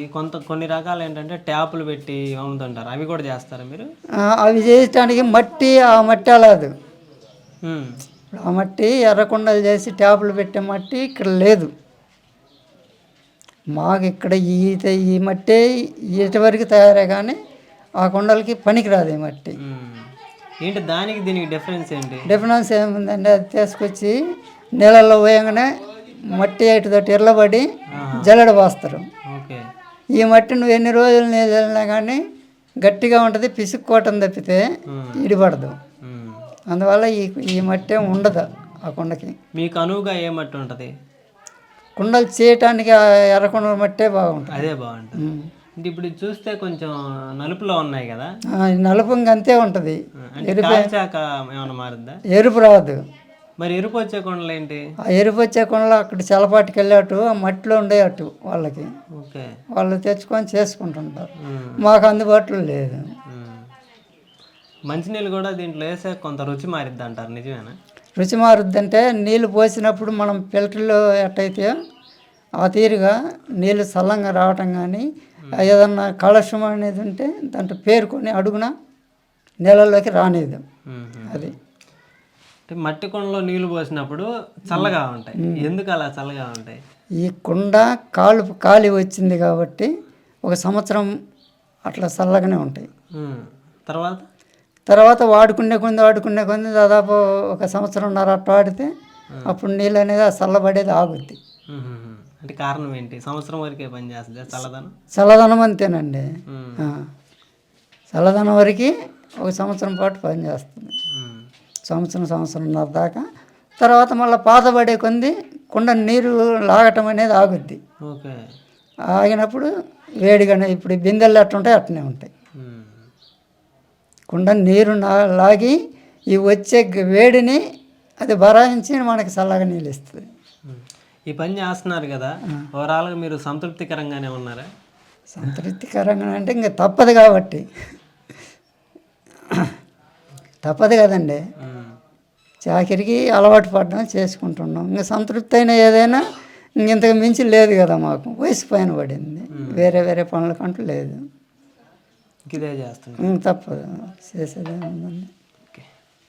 కొన్ని రకాలు ఏంటంటే ట్యాపులు పెట్టి అమ్ముతుంటారు. అవి కూడా చేస్తారా మీరు? అవి చేయటానికి మట్టి ఆ మట్టి అలాదు. ఆ మట్టి ఎర్రకుండలు చేసి ట్యాపులు పెట్టే మట్టి ఇక్కడ లేదు. మాకు ఇక్కడ ఈ మట్టి ఇటువరకు తయారే కానీ ఆ కొండలకి పనికిరాదు ఈ మట్టి. ఏంటి దానికి దీనికి డిఫరెన్స్ ఏంటి? డిఫరెన్స్ ఏముందండి, అది తీసుకొచ్చి నీళ్ళల్లో పోయంగానే మట్టి ఇటుతోటి ఎర్రబడి జల్లెడ పోస్తారు. ఓకే. ఈ మట్టి నువ్వు ఎన్ని రోజులు నీళ్ళు వెళ్ళినా కానీ గట్టిగా ఉంటుంది, పిసుక్కోవటం తప్పితే ఇడిపడదు. అందువల్ల ఈ మట్టి ఉండదు ఆ కొండకి. మీకు అనువుగా ఏ మట్టి ఉంటుంది? కుండలు చేయటానికి ఎర్రకొండల మట్టే బాగుంటుంది. అదే బాగుంటుంది. అంటే ఇప్పుడు చూస్తే కొంచెం నలుపులో ఉన్నాయి కదా, నలుపు అంతే ఉంటుంది. ఏమైనా మారుద్దా? ఎరుపు రాదు. మరి ఎరుపు వచ్చే కొండలు ఏంటి? ఆ ఎరుపు వచ్చే కొండలు అక్కడ చలపాటికి వెళ్ళేట్టు ఆ మట్టిలో ఉండేటట్టు వాళ్ళకి. ఓకే. వాళ్ళు తెచ్చుకొని చేసుకుంటుంటారు. మాకు అందుబాటులో లేదు. మంచినీళ్ళు కూడా దీంట్లో వేసే కొంత రుచి మారిద్ది అంటారు, నిజమేనా? రుచి మారుద్దంటే నీళ్ళు పోసినప్పుడు మనం ఫిల్టర్లో ఎట్టయితే ఆ తీరుగా నీళ్ళు చల్లంగా రావటం కానీ ఏదన్నా కలుషం అనేది ఉంటే దాంట్లో పేరుకొని అడుగున నీళ్ళలోకి రానిది. అది మట్టి కుండలో నీళ్లు పోసినప్పుడు చల్లగా ఉంటాయి. ఎందుకు అలా చల్లగా ఉంటాయి? ఈ కుండ కాలి వచ్చింది కాబట్టి ఒక సంవత్సరం అట్లా చల్లగానే ఉంటాయి. తర్వాత వాడుకునే కొంది దాదాపు ఒక సంవత్సరంన్నర అట్లా వాడితే అప్పుడు నీళ్ళు అనేది ఆ చల్లబడేది ఆగుద్ది. అంటే కారణం ఏంటి? సంవత్సరం వరకే పని చేస్తుంది చల్లదనం అంతేనండి. చల్లదనం వరకు ఒక సంవత్సరం పాటు పని చేస్తుంది. సంవత్సరంన్నర దాకా. తర్వాత మళ్ళీ పాతబడే కొంది కుండ నీరు లాగటం అనేది ఆగుద్ది. ఆగినప్పుడు వేడిగానే ఇప్పుడు బిందెలు అట్లుంటాయి అట్నే ఉంటాయి. కుండ నీరు లాగి ఈ వచ్చే వేడిని అది భరాయించి మనకి చల్లగా నీళ్ళు ఇస్తుంది. ఈ పని చేస్తున్నారు కదా, ఓవరాల్గా మీరు సంతృప్తికరంగానే ఉన్నారా? సంతృప్తికరంగా అంటే ఇంకా తప్పదు కాబట్టి. తప్పదు కదండి, చాకిరికి అలవాటు పడ్డం చేసుకుంటున్నాం. ఇంకా సంతృప్తి అయినా ఏదైనా ఇంతకు మించి లేదు కదా మాకు. వయసు పైన పడింది, వేరే పనుల కంటూ లేదు. ఇదే చేస్తాం, తప్పదు, చేసేదే ఉందండి.